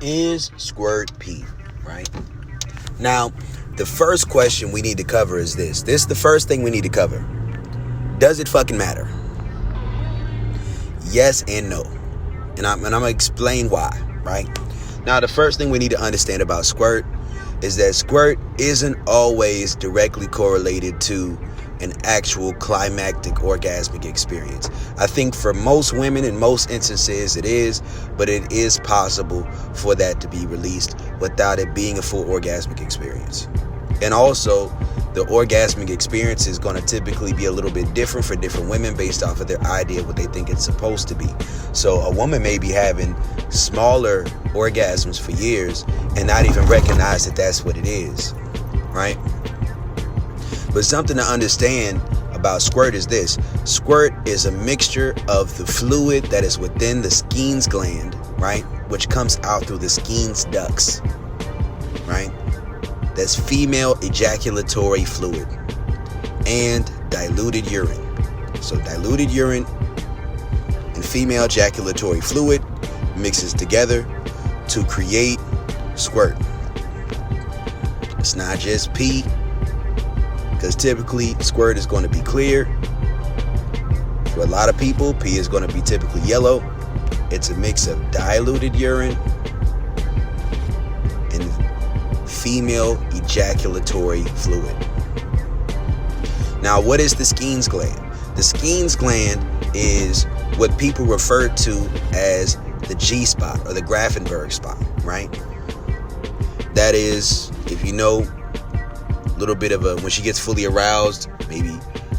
Is squirt pee, right? Now, the first question we need to cover is this. This is the first thing we need to cover. Does it fucking matter? Yes and no. And I'm going to explain why, right? Now, the first thing we need to understand about squirt is that squirt isn't always directly correlated to an actual climactic orgasmic experience. I think for most women in most instances it is, but it is possible for that to be released without it being a full orgasmic experience. And also, the orgasmic experience is going to typically be a little bit different for different women based off of their idea of what they think it's supposed to be. So a woman may be having smaller orgasms for years and not even recognize that that's what it is, right? But something to understand about squirt is this. Squirt is a mixture of the fluid that is within the Skene's gland, right? Which comes out through the Skene's ducts, right? That's female ejaculatory fluid and diluted urine. So diluted urine and female ejaculatory fluid mixes together to create squirt. It's not just pee, because typically squirt is going to be clear. For a lot of people, pee is going to be typically yellow. It's a mix of diluted urine and female ejaculatory fluid. Now, what is the Skene's gland? The Skene's gland is what people refer to as the G spot or the Grafenberg spot, right? That is, if you know, a little bit of when she gets fully aroused, maybe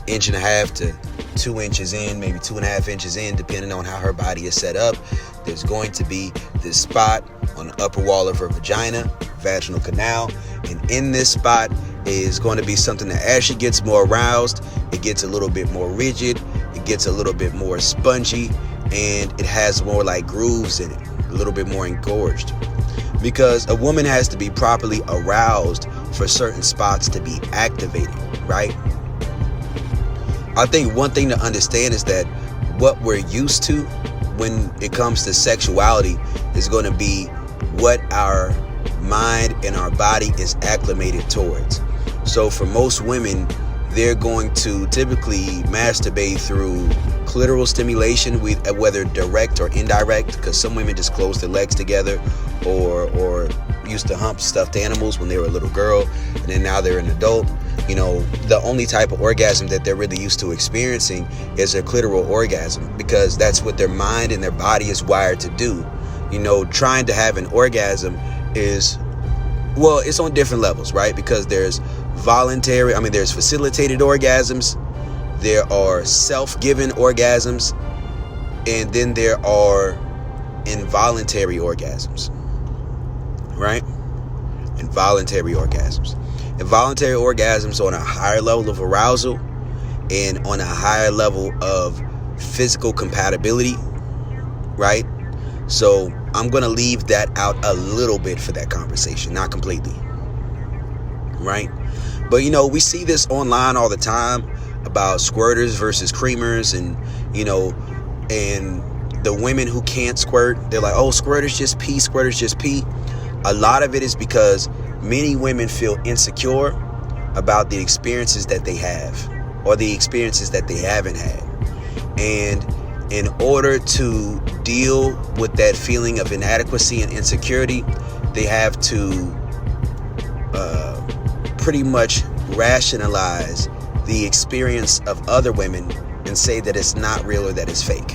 1.5 to 2 inches in, maybe 2.5 inches in, depending on how her body is set up, there's going to be this spot on the upper wall of her vagina, vaginal canal, and in this spot is going to be something that as she gets more aroused, it gets a little bit more rigid, it gets a little bit more spongy, and it has more like grooves in it, a little bit more engorged. Because a woman has to be properly aroused for certain spots to be activated, right? I think one thing to understand is that what we're used to when it comes to sexuality is going to be what our mind and our body is acclimated towards. So for most women, they're going to typically masturbate through clitoral stimulation, whether direct or indirect, because some women just close their legs together or used to hump stuffed animals when they were a little girl, and then now they're an adult. You know, the only type of orgasm that they're really used to experiencing is a clitoral orgasm, because that's what their mind and their body is wired to do. You know, trying to have an orgasm is, well, it's on different levels, right? Because there's there's facilitated orgasms, there are self-given orgasms, and then there are involuntary orgasms, right? Involuntary orgasms. Involuntary orgasms on a higher level of arousal and on a higher level of physical compatibility, right? So I'm going to leave that out a little bit for that conversation, not completely, right? But, you know, we see this online all the time about squirters versus creamers, and, you know, and the women who can't squirt, they're like, oh, squirters just pee, squirters just pee. A lot of it is because many women feel insecure about the experiences that they have or the experiences that they haven't had. And in order to deal with that feeling of inadequacy and insecurity, they have to pretty much rationalize the experience of other women and say that it's not real or that it's fake,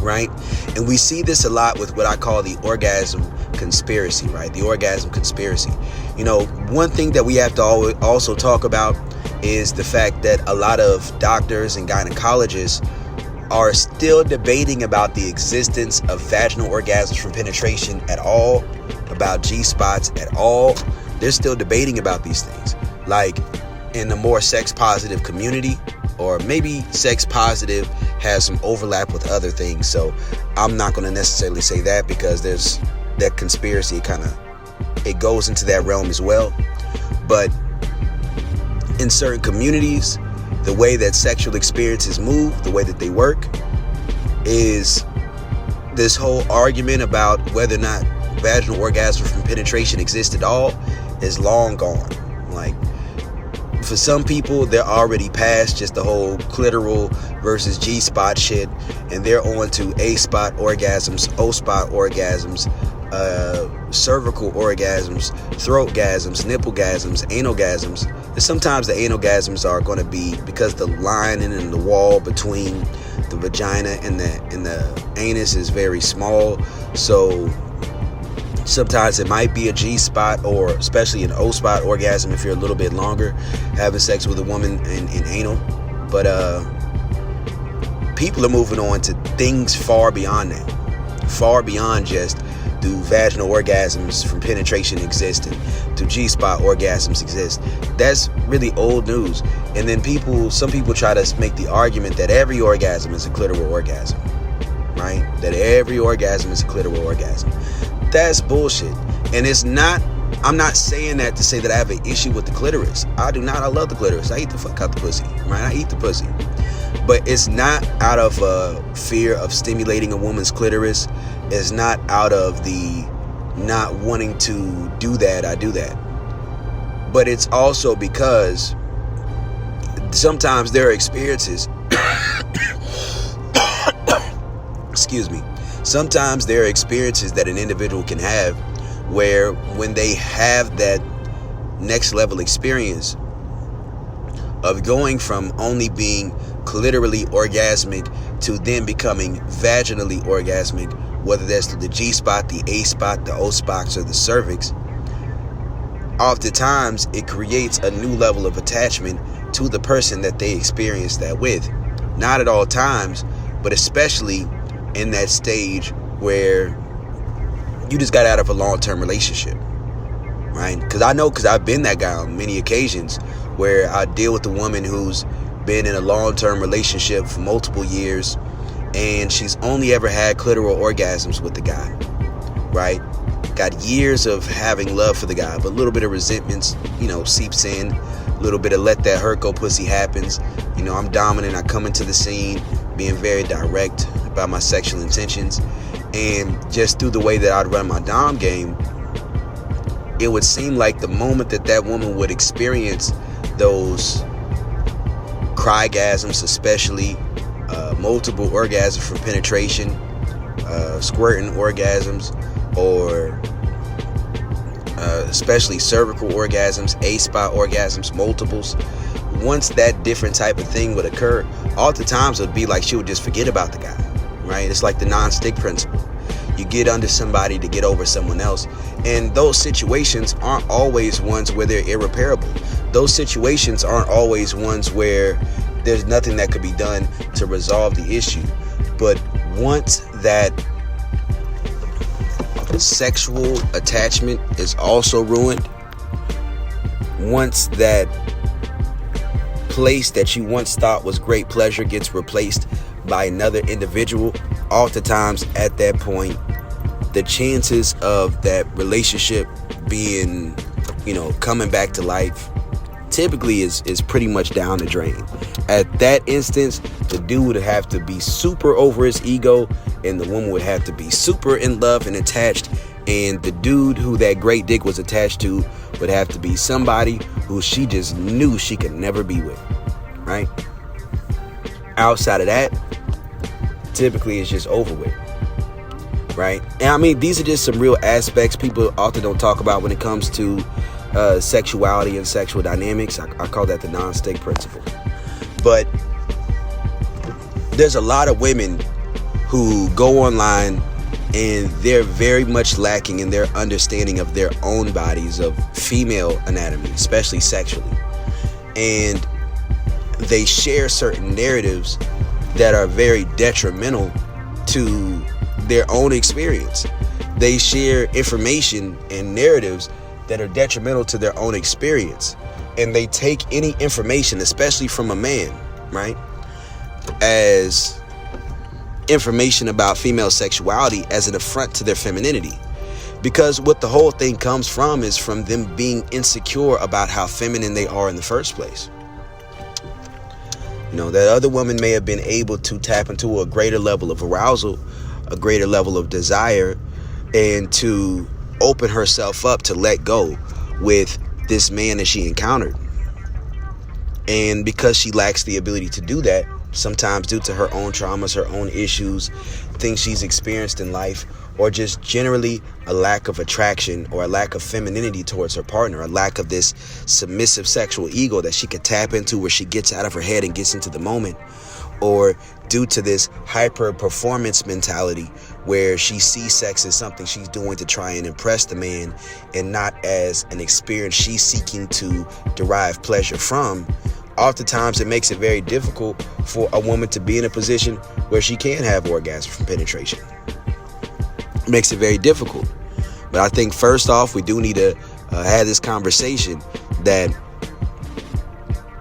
right? And we see this a lot with what I call the orgasm conspiracy, right? The orgasm conspiracy. You know, one thing that we have to also talk about is the fact that a lot of doctors and gynecologists are still debating about the existence of vaginal orgasms from penetration at all, about G-spots at all. They're still debating about these things. Like in the more sex positive community, or maybe sex positive has some overlap with other things. So I'm not going to necessarily say that, because there's that conspiracy it goes into that realm as well. But in certain communities, the way that sexual experiences move, the way that they work, is this whole argument about whether or not vaginal orgasm from penetration exists at all is long gone. Like, for some people, they're already past just the whole clitoral versus G-spot shit, and they're on to A-spot orgasms, O-spot orgasms, cervical orgasms, throat-gasms, nipple-gasms, anal-gasms. And sometimes the anal-gasms are going to be because the lining and the wall between the vagina and the anus is very small, so sometimes it might be a G-spot, or especially an O-spot orgasm if you're a little bit longer having sex with a woman in anal. But people are moving on to things far beyond that, far beyond just do vaginal orgasms from penetration exist and do G-spot orgasms exist. That's really old news. And then some people try to make the argument that every orgasm is a clitoral orgasm, right? That every orgasm is a clitoral orgasm. That's bullshit. And it's not, I'm not saying that to say that I have an issue with the clitoris. I do not. I love the clitoris. I eat the fuck out the pussy, right? I eat the pussy. But it's not out of fear of stimulating a woman's clitoris. It's not out of the not wanting to do that, I do that. But it's also because sometimes there are experiences excuse me. Sometimes there are experiences that an individual can have where when they have that next level experience of going from only being clitorally orgasmic to then becoming vaginally orgasmic, whether that's through the G-spot, the A-spot, the O-spots, or the cervix, oftentimes it creates a new level of attachment to the person that they experience that with. Not at all times, but especially in that stage where you just got out of a long-term relationship, right? Because I've been that guy on many occasions where I deal with a woman who's been in a long-term relationship for multiple years, and she's only ever had clitoral orgasms with the guy, right? Got years of having love for the guy, but a little bit of resentments, seeps in. A little bit of let that hurt go pussy happens. I'm dominant. I come into the scene being very direct about my sexual intentions. And just through the way that I'd run my dom game, it would seem like the moment that woman would experience those crygasms, especially multiple orgasms from penetration, squirting orgasms, or especially cervical orgasms, A-spot orgasms, multiples. Once that different type of thing would occur, oftentimes it would be like she would just forget about the guy, right? It's like the non-stick principle. You get under somebody to get over someone else. And those situations aren't always ones where they're irreparable. Those situations aren't always ones where there's nothing that could be done to resolve the issue. But once that sexual attachment is also ruined, once that place that you once thought was great pleasure gets replaced by another individual, oftentimes at that point, the chances of that relationship being, coming back to life typically is pretty much down the drain. At that instance, the dude would have to be super over his ego, and the woman would have to be super in love and attached, and the dude who that great dick was attached to would have to be somebody who she just knew she could never be with, right? Outside of that, typically it's just over with, right? And these are just some real aspects people often don't talk about when it comes to sexuality and sexual dynamics. I call that the non-stick principle. But there's a lot of women who go online and they're very much lacking in their understanding of their own bodies, of female anatomy, especially sexually. And they share certain narratives that are very detrimental to their own experience. They share information and narratives that are detrimental to their own experience. And they take any information, especially from a man, right, as information about female sexuality as an affront to their femininity. Because what the whole thing comes from is from them being insecure about how feminine they are in the first place. That other woman may have been able to tap into a greater level of arousal a greater level of desire and to open herself up to let go with this man that she encountered. And because she lacks the ability to do that, sometimes due to her own traumas, her own issues, things she's experienced in life, or just generally a lack of attraction or a lack of femininity towards her partner, a lack of this submissive sexual ego that she could tap into where she gets out of her head and gets into the moment, or due to this hyper performance mentality where she sees sex as something she's doing to try and impress the man and not as an experience she's seeking to derive pleasure from. Oftentimes it makes it very difficult for a woman to be in a position where she can have orgasm from penetration. It makes it very difficult. But I think first off, we do need to have this conversation that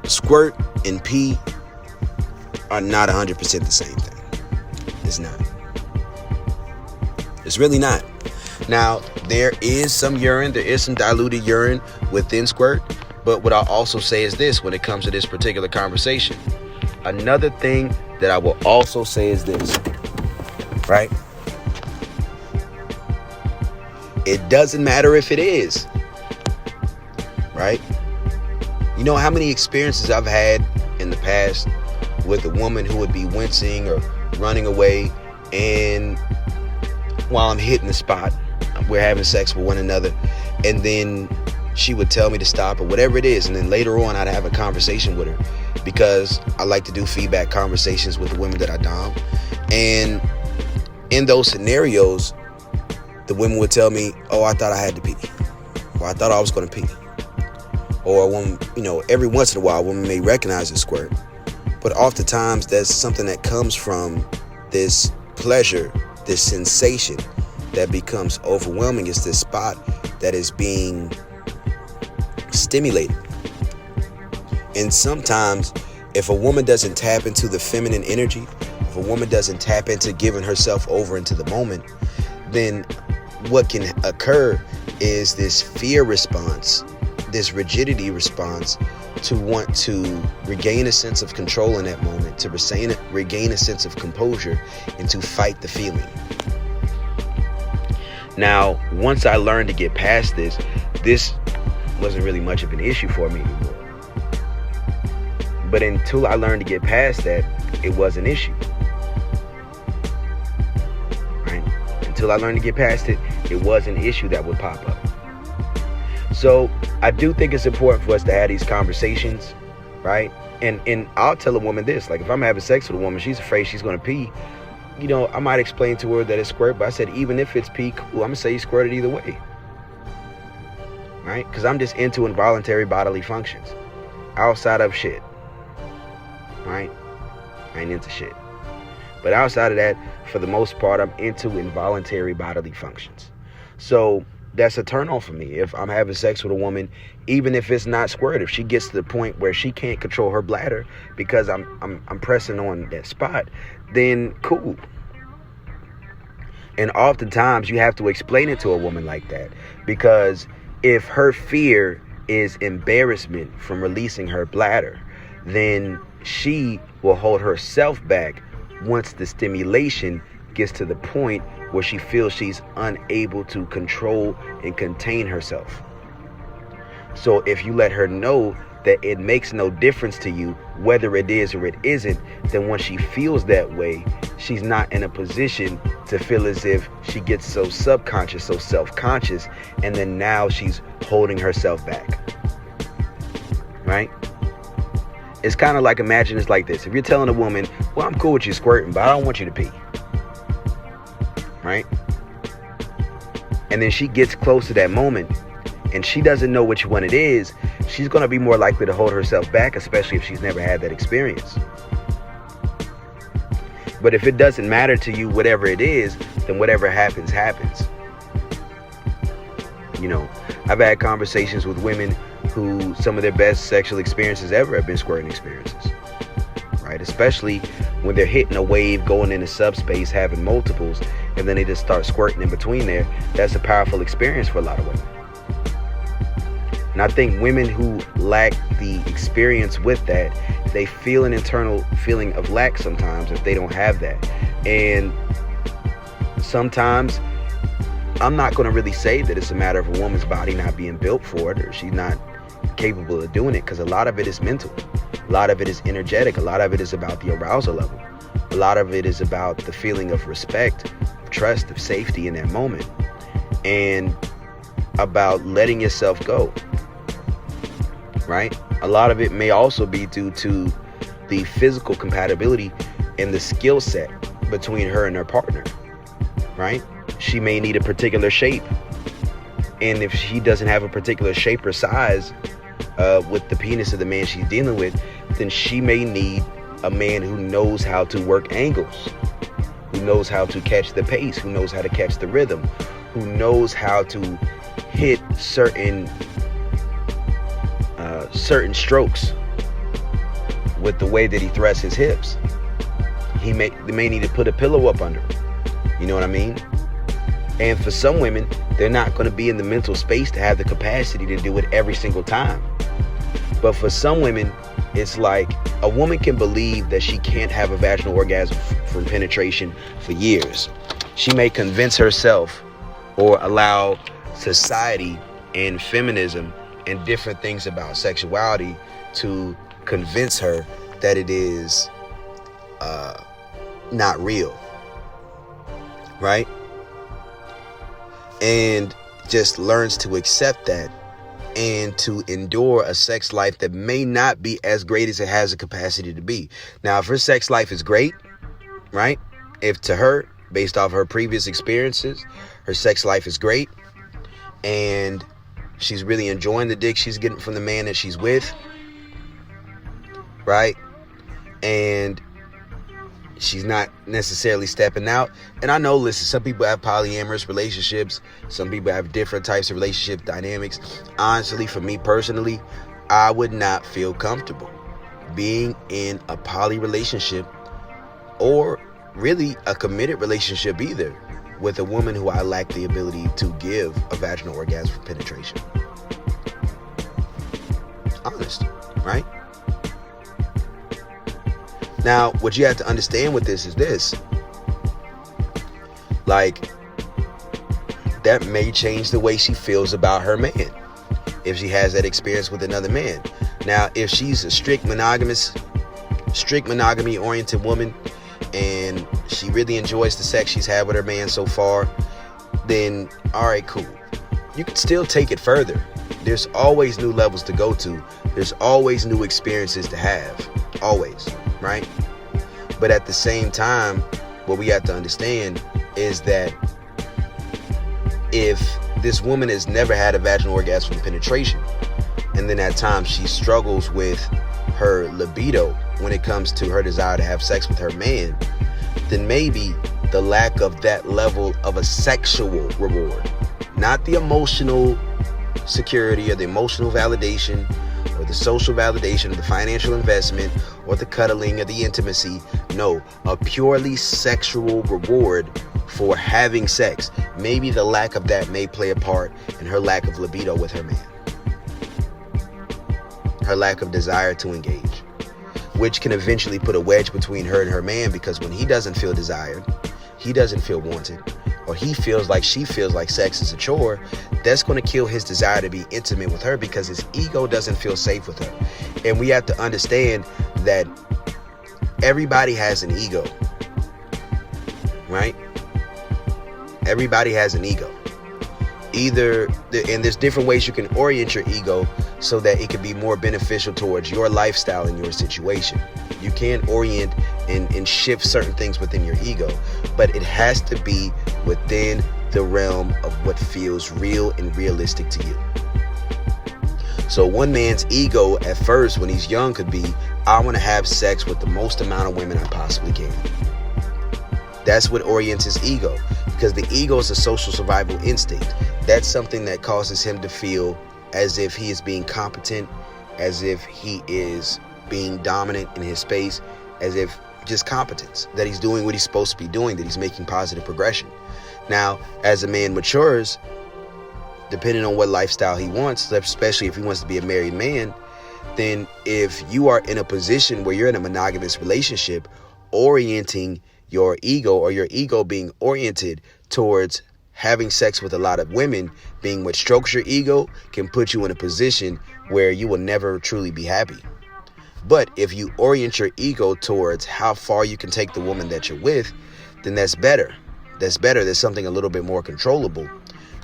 squirt and pee are not 100% the same thing. It's not. It's really not. Now, there is some urine, there is some diluted urine within squirt. But what I'll also say is this when it comes to this particular conversation. Another thing that I will also say is this, right? It doesn't matter if it is, right? You know how many experiences I've had in the past with a woman who would be wincing or running away, and while I'm hitting the spot, we're having sex with one another, and then she would tell me to stop or whatever it is. And then later on, I'd have a conversation with her because I like to do feedback conversations with the women that I dom. And in those scenarios, the women would tell me, oh, I thought I had to pee. Or I thought I was going to pee. Or when, every once in a while, women may recognize a squirt. But oftentimes, that's something that comes from this pleasure, this sensation that becomes overwhelming. It's this spot that is being stimulated. And sometimes if a woman doesn't tap into the feminine energy, if a woman doesn't tap into giving herself over into the moment, then what can occur is this fear response, this rigidity response to want to regain a sense of control in that moment, to regain a sense of composure, and to fight the feeling. Now, once I learned to get past this wasn't really much of an issue for me anymore. But until I learned to get past that, it was an issue. Right? Until I learned to get past it, it was an issue that would pop up. So I do think it's important for us to have these conversations, right? And I'll tell a woman this, like if I'm having sex with a woman, she's afraid she's going to pee. I might explain to her that it's squirt, but I said, even if it's pee, cool, I'm going to say you squirted either way. Right? Because I'm just into involuntary bodily functions. Outside of shit. Right? I ain't into shit. But outside of that, for the most part, I'm into involuntary bodily functions. So that's a turn on for me. If I'm having sex with a woman, even if it's not squirt, if she gets to the point where she can't control her bladder because I'm pressing on that spot, then cool. And oftentimes you have to explain it to a woman like that, because if her fear is embarrassment from releasing her bladder, then she will hold herself back once the stimulation gets to the point where she feels she's unable to control and contain herself. So if you let her know that it makes no difference to you whether it is or it isn't, then when she feels that way, she's not in a position to feel as if she gets so subconscious, so self-conscious, and then now she's holding herself back. Right? It's kind of like, imagine it's like this. If you're telling a woman, well, I'm cool with you squirting, but I don't want you to pee. Right? And then she gets close to that moment and she doesn't know which one it is, she's going to be more likely to hold herself back, especially if she's never had that experience. But if it doesn't matter to you, whatever it is, then whatever happens, happens. I've had conversations with women who some of their best sexual experiences ever have been squirting experiences. Right? Especially when they're hitting a wave, going into subspace, having multiples, and then they just start squirting in between there. That's a powerful experience for a lot of women. And I think women who lack the experience with that, they feel an internal feeling of lack sometimes if they don't have that. And sometimes I'm not going to really say that it's a matter of a woman's body not being built for it or she's not capable of doing it, because a lot of it is mental. A lot of it is energetic. A lot of it is about the arousal level. A lot of it is about the feeling of respect, of trust, of safety in that moment, and about letting yourself go, right? A lot of it may also be due to the physical compatibility and the skill set between her and her partner, right? She may need a particular shape, and if she doesn't have a particular shape or size with the penis of the man she's dealing with, then she may need a man who knows how to work angles, who knows how to catch the pace, who knows how to catch the rhythm, who knows how to hit certain strokes with the way that he thrusts his hips. They may need to put a pillow up under him. You know what I mean? And for some women, they're not going to be in the mental space to have the capacity to do it every single time. But for some women, it's like a woman can believe that she can't have a vaginal orgasm from penetration for years. She may convince herself or allow society and feminism and different things about sexuality to convince her that it is not real, right? And just learns to accept that and to endure a sex life that may not be as great as it has the capacity to be. Now, if her sex life is great, right? If to her, based off her previous experiences, her sex life is great and she's really enjoying the dick she's getting from the man that she's with, right? And she's not necessarily stepping out. And I know, listen, some people have polyamorous relationships. Some people have different types of relationship dynamics. Honestly, for me personally, I would not feel comfortable being in a poly relationship or really a committed relationship either with a woman who I lack the ability to give a vaginal orgasm for penetration. Honest, right? Now, what you have to understand with this is this. Like, that may change the way she feels about her man if she has that experience with another man. Now, if she's a strict monogamy oriented woman and she really enjoys the sex she's had with her man so far, then all right, cool. You can still take it further. There's always new levels to go to. There's always new experiences to have. Always, right? But at the same time, what we have to understand is that if this woman has never had a vaginal orgasm from penetration, and then at times she struggles with her libido when it comes to her desire to have sex with her man, then maybe the lack of that level of a sexual reward, not the emotional security or the emotional validation or the social validation or the financial investment or the cuddling or the intimacy, no, a purely sexual reward for having sex. Maybe the lack of that may play a part in her lack of libido with her man, her lack of desire to engage, which can eventually put a wedge between her and her man, because when he doesn't feel desired, he doesn't feel wanted, or she feels like sex is a chore, that's going to kill his desire to be intimate with her because his ego doesn't feel safe with her. And we have to understand that everybody has an ego, right? Everybody has an ego. And there's different ways you can orient your ego so that it can be more beneficial towards your lifestyle and your situation. You can orient and shift certain things within your ego, but it has to be within the realm of what feels real and realistic to you. So one man's ego at first when he's young could be, I want to have sex with the most amount of women I possibly can. That's what orients his ego, because the ego is a social survival instinct. That's something that causes him to feel as if he is being competent, as if he is being dominant in his space, as if just competence, that he's doing what he's supposed to be doing, that he's making positive progression. Now, as a man matures, depending on what lifestyle he wants, especially if he wants to be a married man, then if you are in a position where you're in a monogamous relationship, orienting your ego, or your ego being oriented towards having sex with a lot of women, being what strokes your ego, can put you in a position where you will never truly be happy. But if you orient your ego towards how far you can take the woman that you're with, then that's better. That's better. There's something a little bit more controllable.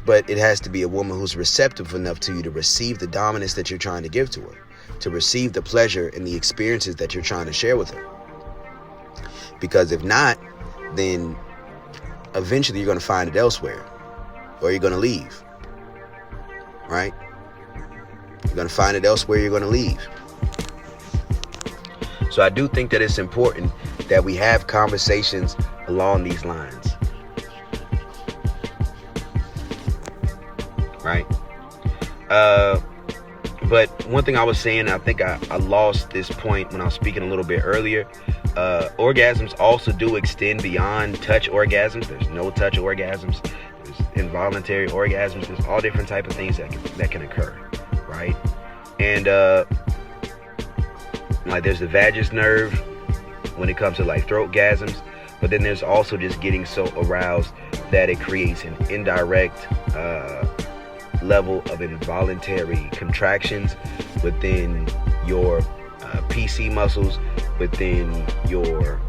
But it has to be a woman who's receptive enough to you to receive the dominance that you're trying to give to her, to receive the pleasure and the experiences that you're trying to share with her. Because if not, then eventually you're going to find it elsewhere, or you're going to leave. Right? You're going to find it elsewhere, you're going to leave. So I do think that it's important that we have conversations along these lines. Right? But one thing I was saying, I think I lost this point when I was speaking a little bit earlier. Orgasms also do extend beyond touch orgasms. There's no touch orgasms. There's involuntary orgasms. There's all different type of things that can occur. Right? And like there's the vagus nerve when it comes to like throat gasms, but then there's also just getting so aroused that it creates an indirect level of involuntary contractions within your PC muscles, within your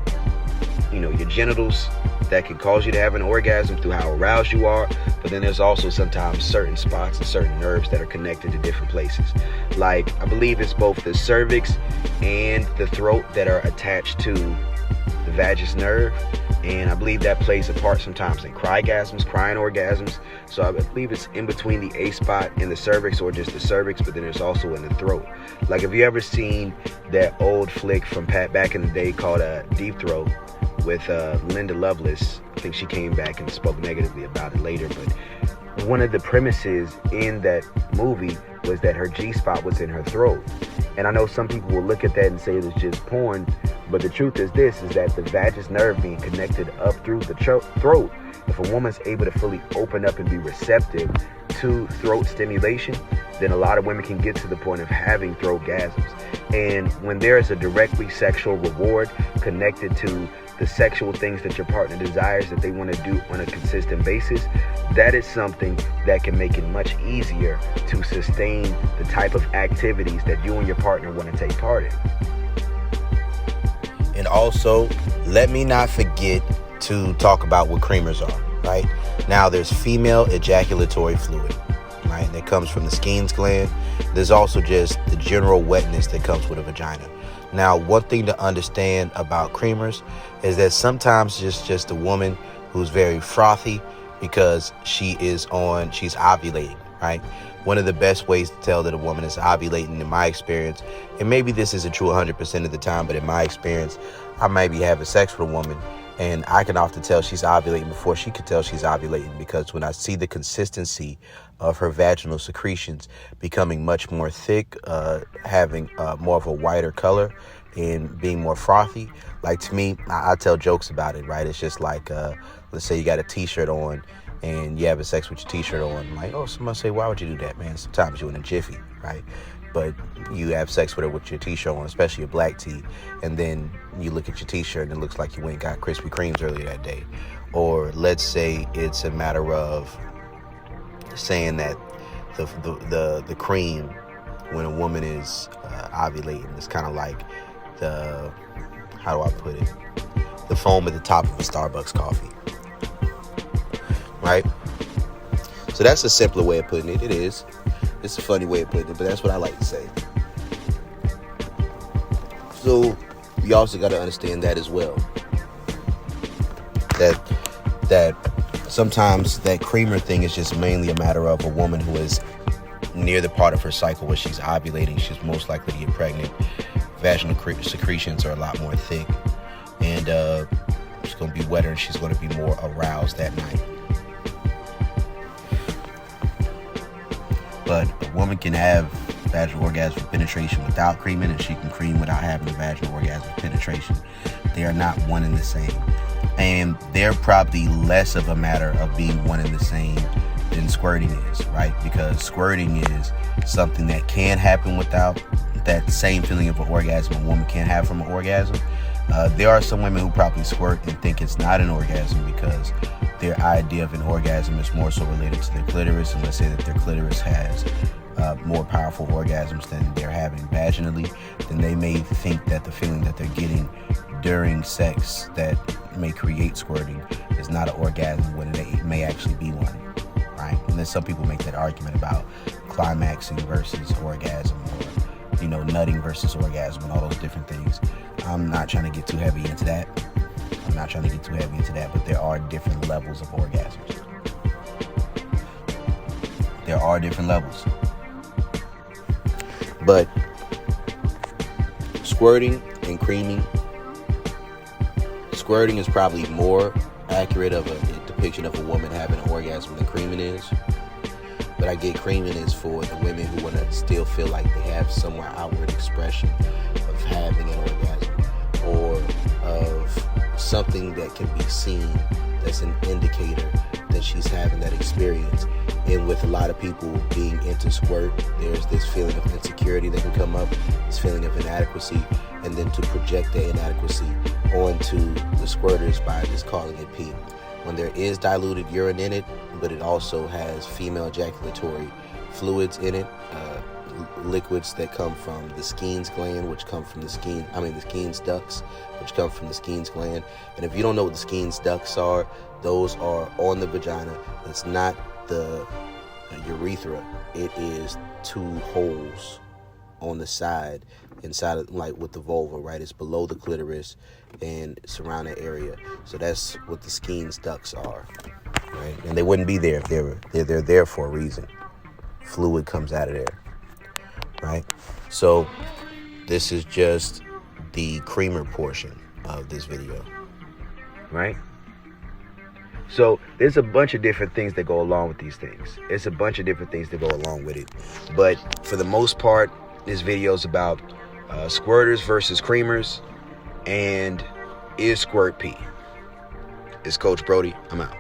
genitals, that can cause you to have an orgasm through how aroused you are. But then there's also sometimes certain spots and certain nerves that are connected to different places. Like, I believe it's both the cervix and the throat that are attached to the vagus nerve. And I believe that plays a part sometimes in crying orgasms. So I believe it's in between the A spot and the cervix, or just the cervix, but then there's also in the throat. Like, have you ever seen that old flick from back in the day called Deep Throat with Linda Lovelace? I think she came back and spoke negatively about it later, but one of the premises in that movie was that her G-spot was in her throat. And I know some people will look at that and say it's just porn, but the truth is this, is that the vagus nerve being connected up through the throat, if a woman's able to fully open up and be receptive to throat stimulation, then a lot of women can get to the point of having throat gasms. And when there is a directly sexual reward connected to the sexual things that your partner desires that they want to do on a consistent basis, that is something that can make it much easier to sustain the type of activities that you and your partner want to take part in. And also, let me not forget to talk about what creamers are, right? Now, there's female ejaculatory fluid, right? That comes from the Squirt gland. There's also just the general wetness that comes with a vagina. Now, one thing to understand about creamers is that sometimes it's just a woman who's very frothy because she's ovulating, right? One of the best ways to tell that a woman is ovulating, in my experience, and maybe this isn't true 100% of the time, but in my experience, I might be having sex with a woman and I can often tell she's ovulating before she could tell she's ovulating, because when I see the consistency of her vaginal secretions becoming much more thick, having more of a whiter color and being more frothy, like, to me, I tell jokes about it, right? It's just like, let's say you got a t-shirt on and you having sex with your t-shirt on. Like, oh, somebody say, why would you do that, man? Sometimes you're in a jiffy, right? But you have sex with her with your t-shirt on, especially a black tee, and then you look at your t-shirt and it looks like you went and got Krispy Kremes earlier that day. Or let's say it's a matter of saying that the cream, when a woman is ovulating, it's kind of like the, how do I put it, the foam at the top of a Starbucks coffee, right? So that's a simpler way of putting it. It is. It's a funny way of putting it, but that's what I like to say. So you also got to understand that as well. That sometimes that creamer thing is just mainly a matter of a woman who is near the part of her cycle where she's ovulating. She's most likely to get pregnant. Vaginal secretions are a lot more thick, and she's going to be wetter, and she's going to be more aroused that night. But a woman can have vaginal orgasm penetration without creaming, and she can cream without having a vaginal orgasm penetration. They are not one and the same. And they're probably less of a matter of being one and the same than squirting is, right? Because squirting is something that can happen without that same feeling of an orgasm a woman can have from an orgasm. There are some women who probably squirt and think it's not an orgasm because their idea of an orgasm is more so related to their clitoris, and let's say that their clitoris has more powerful orgasms than they're having vaginally, then they may think that the feeling that they're getting during sex that may create squirting is not an orgasm when it may actually be one, right? And then some people make that argument about climaxing versus orgasm, or nutting versus orgasm, and all those different things. I'm not trying to get too heavy into that. But there are different levels of orgasms. There are different levels. But squirting and creaming, squirting is probably more accurate of a depiction of a woman having an orgasm than creaming is. But I get creaming is for the women who want to still feel like they have somewhere outward expression of having an orgasm, or of something that can be seen that's an indicator that she's having that experience. And with a lot of people being into squirt, there's this feeling of insecurity that can come up, this feeling of inadequacy, and then to project that inadequacy onto the squirters by just calling it pee. When there is diluted urine in it, but it also has female ejaculatory fluids in it, liquids that come from the Skene's gland, which come from the Skene's ducts, which come from the Skene's gland. And if you don't know what the Skene's ducts are, those are on the vagina. It's not the urethra. It is two holes on the side, inside of, like with the vulva, right? It's below the clitoris and surround that area. So that's what the Skene's ducts are, right? And they wouldn't be there if they're there for a reason. Fluid comes out of there, right? So this is just the creamer portion of this video, right? So there's a bunch of different things that go along with these things. It's a bunch of different things that go along with it. But for the most part, this video is about squirters versus creamers, and is squirt pee. It's Coach Brody. I'm out.